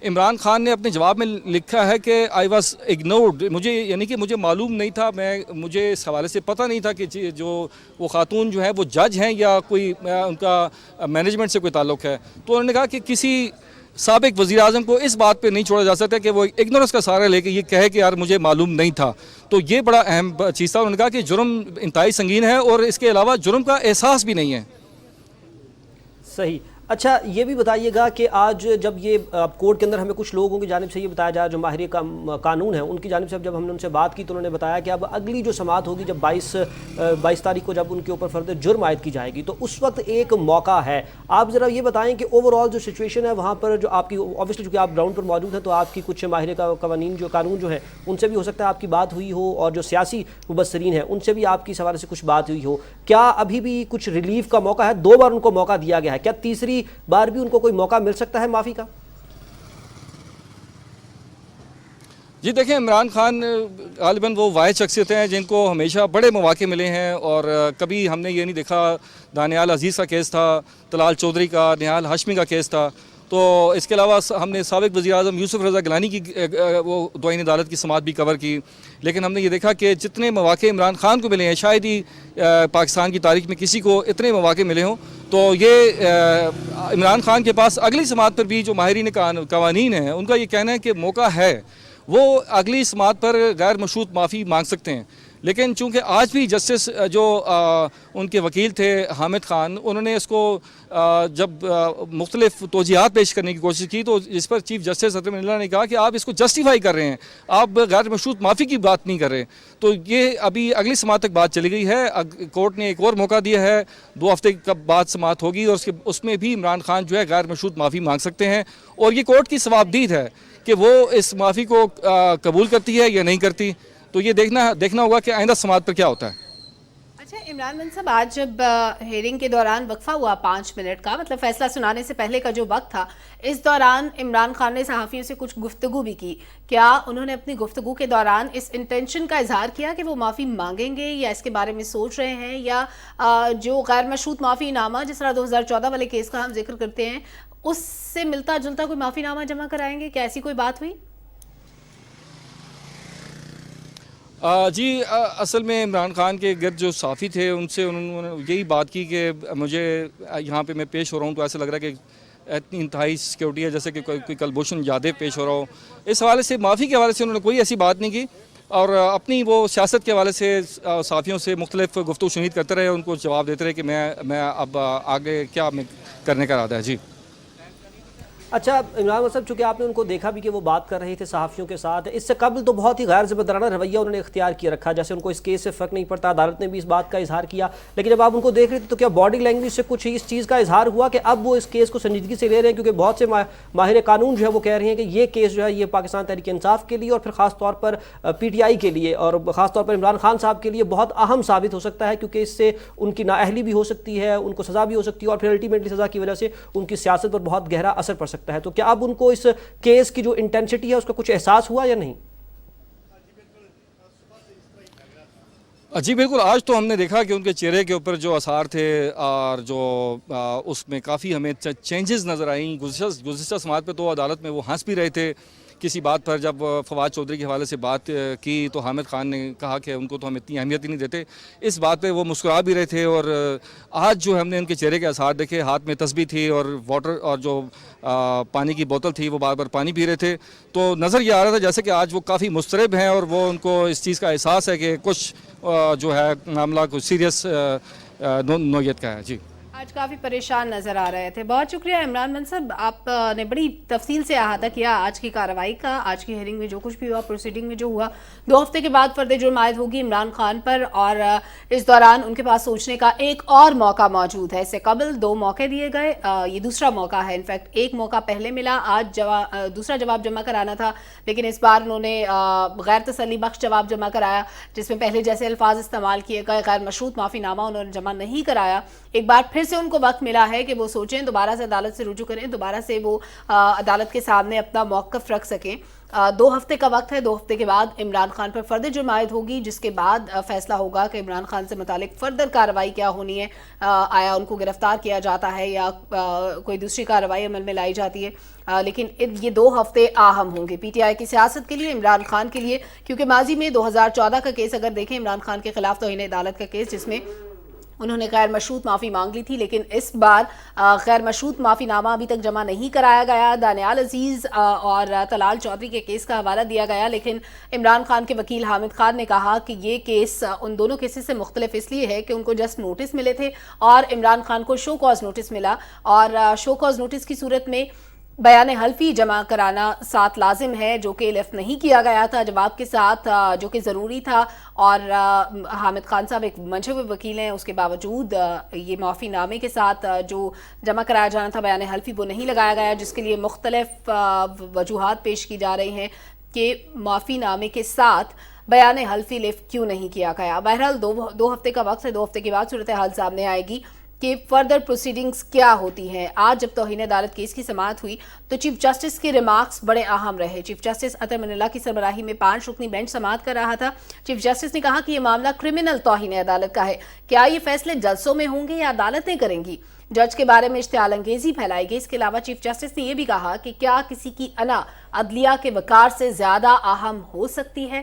عمران خان نے اپنے جواب میں لکھا ہے کہ آئی واز اگنورڈ، مجھے معلوم نہیں تھا، مجھے اس حوالے سے پتہ نہیں تھا کہ جو وہ خاتون جو ہے وہ جج ہیں یا کوئی ان کا مینجمنٹ سے کوئی تعلق ہے. تو انہوں نے کہا کہ کسی سابق وزیر اعظم کو اس بات پہ نہیں چھوڑا جا سکتا کہ وہ اگنورنس کا سہارا لے کے یہ کہے کہ یار مجھے معلوم نہیں تھا. تو یہ بڑا اہم چیز تھا. انہوں نے کہا کہ جرم انتہائی سنگین ہے اور اس کے علاوہ جرم کا احساس بھی نہیں ہے. صحیح. اچھا یہ بھی بتائیے گا کہ آج جب یہ کورٹ کے اندر ہمیں کچھ لوگوں کی جانب سے یہ بتایا جا جو ماہر قانون ہیں ان کی جانب سے جب ہم نے ان سے بات کی تو انہوں نے بتایا کہ اب اگلی جو سماعت ہوگی جب 22 تاریخ کو جب ان کے اوپر فرد جرم عائد کی جائے گی تو اس وقت ایک موقع ہے. آپ ذرا یہ بتائیں کہ اوور آل جو سچویشن ہے وہاں پر جو آپ کی اوبویسلی چونکہ آپ گراؤنڈ پر موجود ہیں تو آپ کی کچھ ماہر قانون جو ہیں ان سے بھی ہو سکتا ہے آپ کی بات ہوئی ہو اور جو سیاسی مبصرین ہیں ان سے بھی آپ کی اس حوالے سے کچھ بات ہوئی ہو. کیا ابھی بھی کچھ ریلیف کا موقع ہے؟ 2 بار ان کو موقع دیا گیا ہے، کیا تیسری بار بھی ان کو کوئی موقع مل سکتا ہے معافی کا؟ جی دیکھیں عمران خان غالباً وہ واحد شخصیت ہیں جن کو ہمیشہ بڑے مواقع ملے ہیں اور کبھی ہم نے یہ نہیں دیکھا. دانیال عزیز کا کیس تھا، طلال چودھری کا، نہال ہاشمی کا کیس تھا. تو اس کے علاوہ ہم نے سابق وزیر اعظم یوسف رضا گیلانی کی وہ دعائین عدالت کی سماعت بھی کور کی. لیکن ہم نے یہ دیکھا کہ جتنے مواقع عمران خان کو ملے ہیں شاید ہی پاکستان کی تاریخ میں کسی کو اتنے مواقع ملے ہوں. تو یہ عمران خان کے پاس اگلی سماعت پر بھی جو ماہرین قوانین ہیں ان کا یہ کہنا ہے کہ موقع ہے، وہ اگلی سماعت پر غیر مشروط معافی مانگ سکتے ہیں. لیکن چونکہ آج بھی جسٹس جو ان کے وکیل تھے حامد خان انہوں نے اس کو جب مختلف توجیہات پیش کرنے کی کوشش کی تو اس پر چیف جسٹس اطہر من اللہ نے کہا کہ آپ اس کو جسٹیفائی کر رہے ہیں، آپ غیر مشروط معافی کی بات نہیں کر رہے. تو یہ ابھی اگلی سماعت تک بات چلی گئی ہے. کورٹ نے ایک اور موقع دیا ہے، 2 ہفتے بعد سماعت ہوگی اور اس میں بھی عمران خان جو ہے غیر مشروط معافی مانگ سکتے ہیں. اور یہ کورٹ کی ثوابدید ہے کہ وہ اس معافی کو قبول کرتی ہے یا نہیں کرتی. تو یہ دیکھنا ہوگا کہ آئندہ سماعت پر کیا ہوتا ہے. اچھا عمران خان صاحب، آج جب ہیئرنگ کے دوران وقفہ ہوا 5 منٹ کا، مطلب فیصلہ سنانے سے پہلے کا جو وقت تھا، اس دوران عمران خان نے صحافیوں سے کچھ گفتگو بھی کی. کیا انہوں نے اپنی گفتگو کے دوران اس انٹینشن کا اظہار کیا کہ وہ معافی مانگیں گے یا اس کے بارے میں سوچ رہے ہیں، یا جو غیر مشروط معافی نامہ جس طرح 2014 والے کیس کا ہم ذکر کرتے ہیں اس سے ملتا جلتا کوئی معافی نامہ جمع کرائیں گے؟ کیا ایسی کوئی بات ہوئی؟ جی اصل میں عمران خان کے گرد جو صحافی تھے ان سے انہوں نے یہی بات کی کہ مجھے یہاں پہ میں پیش ہو رہا ہوں تو ایسا لگ رہا ہے کہ اتنی انتہائی سیکیورٹی ہے جیسے کہ کوئی کلبھوشن یادیو پیش ہو رہا ہو. اس حوالے سے معافی کے حوالے سے انہوں نے کوئی ایسی بات نہیں کی اور اپنی وہ سیاست کے حوالے سے صحافیوں سے مختلف گفتگو شنید کرتے رہے، ان کو جواب دیتے رہے کہ میں اب آگے کیا کرنے کا ارادہ ہے. جی اچھا عمران صاحب، چونکہ آپ نے ان کو دیکھا بھی کہ وہ بات کر رہے تھے صحافیوں کے ساتھ، اس سے قبل تو بہت ہی غیر ذمہ رویہ انہوں نے اختیار کیا رکھا، جیسے ان کو اس کیس سے فرق نہیں پڑتا. عدالت نے بھی اس بات کا اظہار کیا، لیکن جب آپ ان کو دیکھ رہے تھے تو کیا باڈی لینگویج سے کچھ اس چیز کا اظہار ہوا کہ اب وہ اس کیس کو سنجیدگی سے لے رہے ہیں؟ کیونکہ بہت سے ماہر قانون جو ہے وہ کہہ رہے ہیں کہ یہ کیس جو ہے یہ پاکستان تحریک انصاف کے لیے اور پھر خاص طور پر پی ٹی آئی کے لیے اور خاص طور پر عمران خان صاحب کے لیے بہت اہم ثابت ہو سکتا ہے، کیونکہ اس سے ان کی نااہلی بھی ہو سکتی ہے، ان کو سزا بھی ہو سکتی ہے اور پھر الٹیمیٹلی سزا کی وجہ سے ان کی سیاست پر بہت گہرا اثر پڑ سکتا ہے. تو کیا اب ان کو اس کیس کی جو انٹینسٹی ہے اس کا کچھ احساس ہوا یا نہیں؟ جی بالکل، آج تو ہم نے دیکھا کہ ان کے چہرے کے اوپر جو آثار تھے اور جو اس میں کافی ہمیں چینجز نظر آئیں. گزشتہ سماعت پہ تو عدالت میں وہ ہنس بھی رہے تھے کسی بات پر. جب فواد چودھری کے حوالے سے بات کی تو حامد خان نے کہا کہ ان کو تو ہم اتنی اہمیت ہی نہیں دیتے. اس بات پہ وہ مسکرا بھی رہے تھے اور آج جو ہم نے ان کے چہرے کے آثار دیکھے، ہاتھ میں تسبیح تھی اور واٹر اور جو پانی کی بوتل تھی وہ بار بار پانی پی رہے تھے. تو نظر یہ آ رہا تھا جیسے کہ آج وہ کافی مضطرب ہیں اور وہ ان کو اس چیز کا احساس ہے کہ کچھ جو ہے معاملہ کچھ سیریس نوعیت کا ہے. جی آج کافی پریشان نظر آ رہے تھے. بہت شکریہ عمران منصب, آپ نے بڑی تفصیل سے احاطہ کیا آج کی کارروائی کا, آج کی ہیئرنگ میں جو کچھ بھی ہوا, پروسیڈنگ میں جو ہوا. 2 ہفتے کے بعد فرد جرم عائد ہوگی عمران خان پر, اور اس دوران ان کے پاس سوچنے کا ایک اور موقع موجود ہے. اس سے قبل 2 موقع دیے گئے, یہ دوسرا موقع ہے. انفیکٹ ایک موقع پہلے ملا, آج دوسرا جواب جمع کرانا تھا, لیکن اس بار انہوں نے غیر تسلی بخش جواب جمع کرایا, جس میں پہلے جیسے الفاظ استعمال کیے گئے. غیر مشروط معافی نامہ انہوں نے جمع نہیں کرایا. ایک بار پھر سے ان کو وقت ملا ہے کہ وہ سوچیں, دوبارہ سے عدالت سے رجوع کریں, دوبارہ سے وہ عدالت کے سامنے اپنا موقف رکھ سکیں. 2 ہفتے کا وقت ہے. 2 ہفتے کے بعد عمران خان پر فرد جرم عائد ہوگی, جس کے بعد فیصلہ ہوگا کہ عمران خان سے متعلق فردر کارروائی کیا ہونی ہے. آیا ان کو گرفتار کیا جاتا ہے یا کوئی دوسری کارروائی عمل میں لائی جاتی ہے. لیکن یہ 2 ہفتے اہم ہوں گے پی ٹی آئی کی سیاست کے لیے, عمران خان کے لیے, کیونکہ ماضی میں 2014 کا کیس اگر دیکھیں, عمران خان کے خلاف توہین عدالت کا کیس, جس میں انہوں نے غیر مشروط معافی مانگ لی تھی, لیکن اس بار غیر مشروط معافی نامہ ابھی تک جمع نہیں کرایا گیا. دانیال عزیز اور طلال چودھری کے کیس کا حوالہ دیا گیا, لیکن عمران خان کے وکیل حامد خان نے کہا کہ یہ کیس ان دونوں کیسز سے مختلف اس لیے ہے کہ ان کو جسٹ نوٹس ملے تھے اور عمران خان کو شو کاز نوٹس ملا, اور شو کاز نوٹس کی صورت میں بیان حلفی جمع کرانا ساتھ لازم ہے, جو کہ لفٹ نہیں کیا گیا تھا جواب کے ساتھ, جو کہ ضروری تھا. اور حامد خان صاحب ایک منچے ہوئے وکیل ہیں, اس کے باوجود یہ معافی نامے کے ساتھ جو جمع کرایا جانا تھا بیان حلفی, وہ نہیں لگایا گیا, جس کے لیے مختلف وجوہات پیش کی جا رہی ہیں کہ معافی نامے کے ساتھ بیان حلفی لفٹ کیوں نہیں کیا گیا. بہرحال 2 ہفتے کا وقت ہے. 2 ہفتے کے بعد صورتحال سامنے آئے گی کہ فردر پروسیڈنگز کیا ہوتی ہیں. آج جب توہین عدالت کیس کی سماعت ہوئی تو چیف جسٹس کے ریمارکس بڑے اہم رہے. چیف جسٹس اطہر من اللہ کی سربراہی میں 5 رکنی بینچ سماعت کر رہا تھا. چیف جسٹس نے کہا کہ یہ معاملہ کرمنل توہین عدالت کا ہے. کیا یہ فیصلے جلسوں میں ہوں گے یا عدالتیں کریں گی؟ جج کے بارے میں اشتعال انگیزی پھیلائی گئی. اس کے علاوہ چیف جسٹس نے یہ بھی کہا کہ کیا کسی کی انا عدلیہ کے وقار سے زیادہ اہم ہو سکتی ہے؟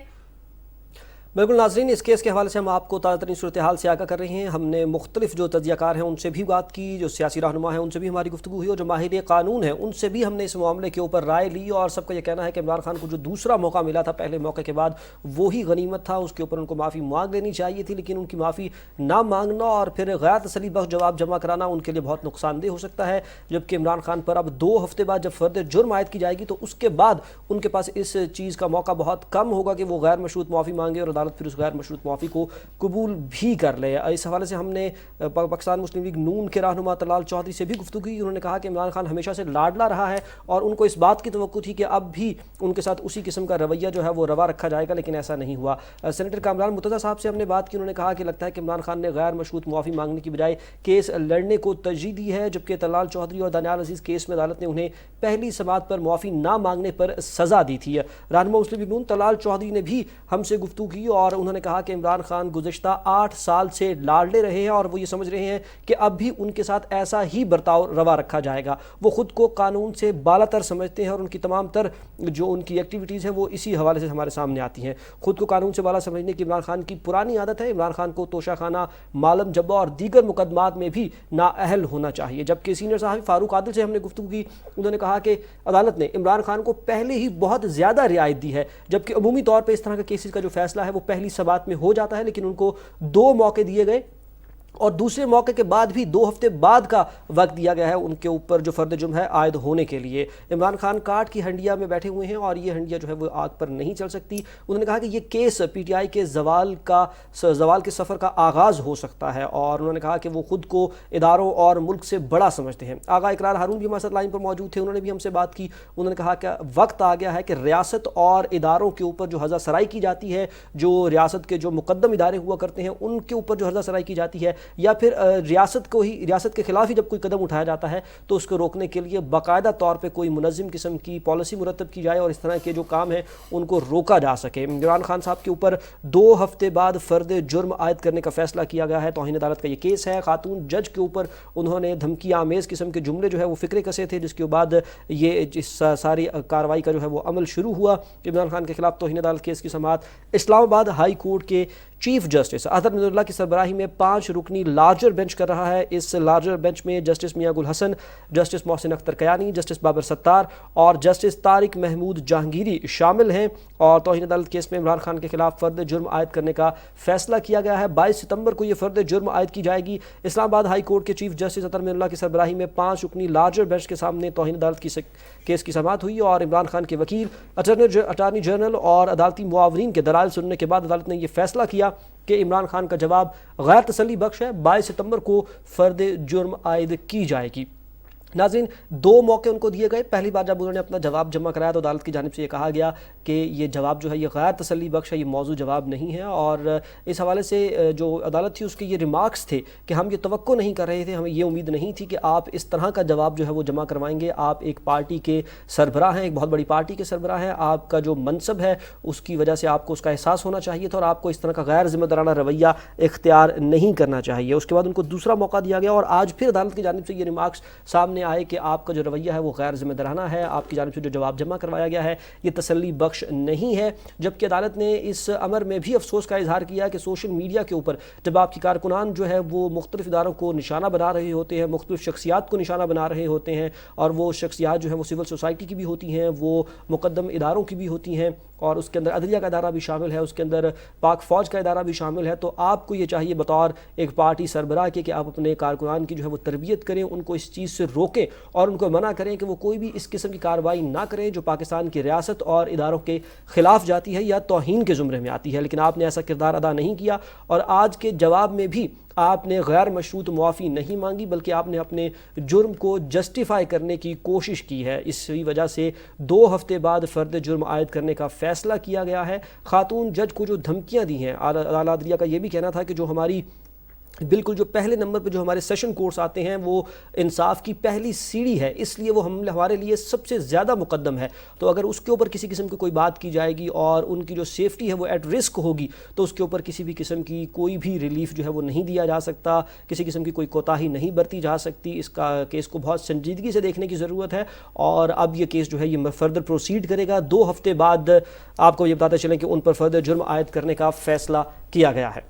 بالکل ناظرین, اس کیس کے حوالے سے ہم آپ کو تازہ ترین صورتحال سے آگاہ کر رہے ہیں. ہم نے مختلف جو تجزیہ کار ہیں ان سے بھی بات کی, جو سیاسی رہنما ہیں ان سے بھی ہماری گفتگو ہوئی, اور جو ماہر قانون ہیں ان سے بھی ہم نے اس معاملے کے اوپر رائے لی. اور سب کا یہ کہنا ہے کہ عمران خان کو جو دوسرا موقع ملا تھا پہلے موقع کے بعد, وہی غنیمت تھا. اس کے اوپر ان کو معافی مانگ لینی چاہیے تھی, لیکن ان کی معافی نہ مانگنا اور پھر غیر تسلی بخش جواب جمع کرانا ان کے لیے بہت نقصان دہ ہو سکتا ہے. جبکہ عمران خان پر اب 2 ہفتے بعد جب فرد جرم عائد کی جائے گی تو اس کے بعد ان کے پاس اس چیز کا موقع بہت کم ہوگا کہ وہ غیر مشروط معافی مانگے, اور عدالت پھر اس غیر مشروط معافی کو قبول بھی کر لے. اس حوالے سے ہم نے پاکستان مسلم لیگ نون کے رہنما طلال چودھری سے بھی گفتگو کی. انہوں نے کہا کہ عمران خان ہمیشہ سے لاڈلا رہا ہے اور ان کو اس بات کی توقع تھی کہ اب بھی ان کے ساتھ اسی قسم کا رویہ جو ہے وہ روا رکھا جائے گا, لیکن ایسا نہیں ہوا. سینیٹر کامران مرتضیٰ صاحب سے ہم نے بات کی. انہوں نے کہا کہ لگتا ہے کہ عمران خان نے غیر مشروط معافی مانگنے کی بجائے کیس لڑنے کو ترجیح دی ہے, جبکہ طلال چودھری اور دانیال عزیز کیس میں عدالت نے انہیں پہلی سماعت پر معافی نہ مانگنے پر سزا دی تھی. رہنما مسلم لیگ نون طلال چودھری نے بھی ہم سے گفتگو کی اور انہوں نے کہا کہ عمران خان گزشتہ 8 سال سے لاڈلے رہے ہیں اور وہ یہ سمجھ رہے ہیں کہ اب بھی ان کے ساتھ ایسا ہی برتاؤ روا رکھا جائے گا. وہ خود کو قانون سے بالا تر سمجھتے ہیں اور ان کی تمام تر جو ان کی ایکٹیویٹیز ہیں وہ اسی حوالے سے ہمارے سامنے آتی ہیں. خود کو قانون سے بالا سمجھنے کی عمران خان کی پرانی عادت ہے. عمران خان کو توشہ خانہ, مالم جبہ اور دیگر مقدمات میں بھی نااہل ہونا چاہیے. جبکہ سینئر صحافی فاروق عادل سے ہم نے گفتگو کی. انہوں نے کہا کہ عدالت نے عمران خان کو پہلے ہی بہت زیادہ رعایت دی ہے, جبکہ عمومی طور پہ اس طرح کے کیسز کا جو فیصلہ ہے وہ پہلی سماعت میں ہو جاتا ہے, لیکن ان کو 2 موقع دیے گئے اور دوسرے موقع کے بعد بھی 2 ہفتے بعد کا وقت دیا گیا ہے ان کے اوپر جو فرد جرم ہے عائد ہونے کے لیے. عمران خان کاٹ کی ہنڈیا میں بیٹھے ہوئے ہیں اور یہ ہنڈیا جو ہے وہ آگ پر نہیں چل سکتی. انہوں نے کہا کہ یہ کیس پی ٹی آئی کے زوال کے سفر کا آغاز ہو سکتا ہے, اور انہوں نے کہا کہ وہ خود کو اداروں اور ملک سے بڑا سمجھتے ہیں. آغا اقرار ہارون بھی ہمارے ساتھ لائن پر موجود تھے. انہوں نے بھی ہم سے بات کی. انہوں نے کہا کہ وقت آ گیا ہے کہ ریاست اور اداروں کے اوپر جو ہرزہ سرائی کی جاتی ہے, جو ریاست کے جو مقدم ادارے ہوا کرتے ہیں ان کے اوپر جو ہرزہ سرائی کی جاتی ہے, یا پھر ریاست کے خلاف ہی جب کوئی قدم اٹھایا جاتا ہے تو اس کو روکنے کے لیے باقاعدہ طور پہ کوئی منظم قسم کی پالیسی مرتب کی جائے اور اس طرح کے جو کام ہیں ان کو روکا جا سکے. عمران خان صاحب کے اوپر 2 ہفتے بعد فرد جرم عائد کرنے کا فیصلہ کیا گیا ہے. توہین عدالت کا یہ کیس ہے. خاتون جج کے اوپر انہوں نے دھمکی آمیز قسم کے جملے جو ہے وہ فکرے کسے تھے, جس کے بعد یہ ساری کارروائی کا جو ہے وہ عمل شروع ہوا. عمران خان کے خلاف توہین عدالت کیس کی سماعت اسلام آباد ہائی کورٹ کے چیف جسٹس اطہر منیراللہ کی سربراہی میں 5 رکنی لارجر بینچ کر رہا ہے۔ اس لارجر بینچ میں جسٹس میاں گل حسن، جسٹس محسن اختر کیانی، جسٹس بابر ستار اور جسٹس طارق محمود جہانگیری شامل ہیں، اور توہین عدالت کیس میں عمران خان کے خلاف فرد جرم عائد کرنے کا فیصلہ کیا گیا ہے۔ 22 ستمبر کو یہ فرد جرم عائد کی جائے گی۔ اسلام آباد ہائی کورٹ کے چیف جسٹس اطہر منیراللہ کی سربراہی میں 5 رکنی لارجر بینچ کے سامنے توہین عدالت کی کیس کی سماعت ہوئی، اور عمران خان کے وکیل، اٹارنی جنرل اور عدالتی معاونین کے دلائل سننے کے بعد عدالت نے یہ فیصلہ کیا کہ عمران خان کا جواب غیر تسلی بخش ہے۔ 22 ستمبر کو فرد جرم عائد کی جائے گی۔ ناظرین، 2 موقع ان کو دیے گئے۔ پہلی بار جب انہوں نے اپنا جواب جمع کرایا تو عدالت کی جانب سے یہ کہا گیا کہ یہ جواب جو ہے یہ غیر تسلی بخش ہے، یہ موضوع جواب نہیں ہے، اور اس حوالے سے جو عدالت تھی اس کے یہ ریمارکس تھے کہ ہم یہ توقع نہیں کر رہے تھے، ہمیں یہ امید نہیں تھی کہ آپ اس طرح کا جواب جو ہے وہ جمع کروائیں گے۔ آپ ایک پارٹی کے سربراہ ہیں، ایک بہت بڑی پارٹی کے سربراہ ہیں، آپ کا جو منصب ہے اس کی وجہ سے آپ کو اس کا احساس ہونا چاہیے تھا، اور آپ کو اس طرح کا غیر ذمہ دارانہ رویہ اختیار نہیں کرنا چاہیے۔ اس کے بعد ان کو دوسرا موقع دیا گیا، اور آج پھر عدالت کی جانب سے یہ ریمارکس سامنے آئے کہ آپ کا جو رویہ ہے وہ غیر ذمہ دارانہ ہے، آپ کی جانب سے جو جواب جمع کروایا گیا ہے یہ تسلی بخش نہیں ہے۔ جبکہ عدالت نے اس امر میں بھی افسوس کا اظہار کیا کہ سوشل میڈیا کے اوپر جب آپ کی کارکنان جو ہے وہ مختلف اداروں کو نشانہ بنا رہے ہوتے ہیں، مختلف شخصیات کو نشانہ بنا رہے ہوتے ہیں، اور وہ شخصیات جو ہیں وہ سول سوسائٹی کی بھی ہوتی ہیں، وہ مقدم اداروں کی بھی ہوتی ہیں، اور اس کے اندر عدلیہ کا ادارہ بھی شامل ہے، اس کے اندر پاک فوج کا ادارہ بھی شامل ہے، تو آپ کو یہ چاہیے بطور ایک پارٹی سربراہ کے کہ آپ اپنے کارکنان کی جو ہے وہ تربیت کریں، ان کو اس چیز سے روکیں اور ان کو منع کریں کہ وہ کوئی بھی اس قسم کی کارروائی نہ کریں جو پاکستان کی ریاست اور اداروں کے خلاف جاتی ہے یا توہین کے زمرے میں آتی ہے۔ لیکن آپ نے ایسا کردار ادا نہیں کیا، اور آج کے جواب میں بھی آپ نے غیر مشروط معافی نہیں مانگی، بلکہ آپ نے اپنے جرم کو جسٹیفائی کرنے کی کوشش کی ہے۔ اسی وجہ سے 2 ہفتے بعد فرد جرم عائد کرنے کا فیصلہ کیا گیا ہے۔ خاتون جج کو جو دھمکیاں دی ہیں، اعلیٰ عدلیہ کا یہ بھی کہنا تھا کہ جو ہماری بالکل جو پہلے نمبر پہ جو ہمارے سیشن کورٹس آتے ہیں وہ انصاف کی پہلی سیڑھی ہے، اس لیے وہ ہمارے لیے سب سے زیادہ مقدم ہے، تو اگر اس کے اوپر کسی قسم کی کوئی بات کی جائے گی اور ان کی جو سیفٹی ہے وہ ایٹ رسک ہوگی تو اس کے اوپر کسی بھی قسم کی کوئی بھی ریلیف جو ہے وہ نہیں دیا جا سکتا، کسی قسم کی کوئی کوتاہی نہیں برتی جا سکتی۔ اس کا کیس کو بہت سنجیدگی سے دیکھنے کی ضرورت ہے، اور اب یہ کیس جو ہے یہ فردر پروسیڈ کرے گا۔ 2 ہفتے بعد آپ کو یہ بتاتے چلیں کہ ان پر فردر جرم عائد کرنے کا فیصلہ کیا گیا ہے۔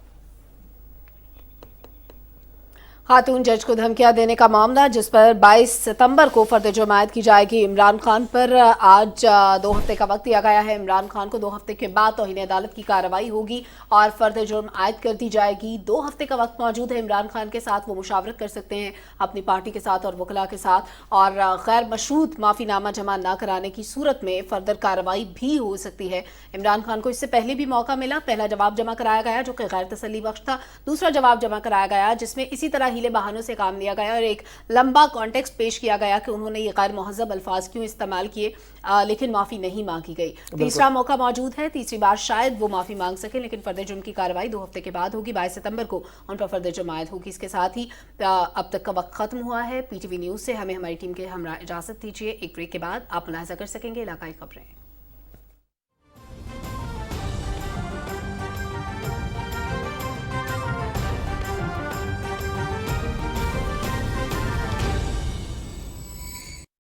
خاتون جج کو دھمکیاں دینے کا معاملہ جس پر 22 ستمبر کو فرد جرم عائد کی جائے گی عمران خان پر، آج 2 ہفتے کا وقت دیا گیا ہے۔ عمران خان کو 2 ہفتے کے بعد توہین عدالت کی کارروائی ہوگی اور فرد جرم عائد کر دی جائے گی۔ 2 ہفتے کا وقت موجود ہے عمران خان کے ساتھ، وہ مشاورت کر سکتے ہیں اپنی پارٹی کے ساتھ اور وکلاء کے ساتھ، اور غیر مشروط معافی نامہ جمع نہ کرانے کی صورت میں فردر کارروائی بھی ہو سکتی ہے۔ عمران خان کو اس سے پہلے بھی موقع ملا، پہلا جواب جمع کرایا گیا جو کہ غیر تسلی بخش تھا، دوسرا جواب جمع کرایا گیا جس میں اسی طرح ہیلے بہانوں سے کام لیا گیا اور ایک لمبا کانٹیکسٹ پیش کیا گیا کہ انہوں نے یہ غیر مہذب الفاظ کیوں استعمال کیے، لیکن معافی نہیں مانگی گئی۔ تیسرا موقع موجود ہے، تیسری بار شاید وہ معافی مانگ سکے، لیکن فرد جرم کی کارروائی 2 ہفتے کے بعد ہوگی۔ 22 ستمبر کو ان پر فرد جرم عائد ہوگی۔ اس کے ساتھ ہی اب تک کا وقت ختم ہوا ہے۔ PTV نیوز سے ہمیں ہماری ٹیم کے ہمراہ اجازت دیجیے، ایک بریک کے بعد آپ ملاحظہ کر سکیں گے علاقائی خبریں۔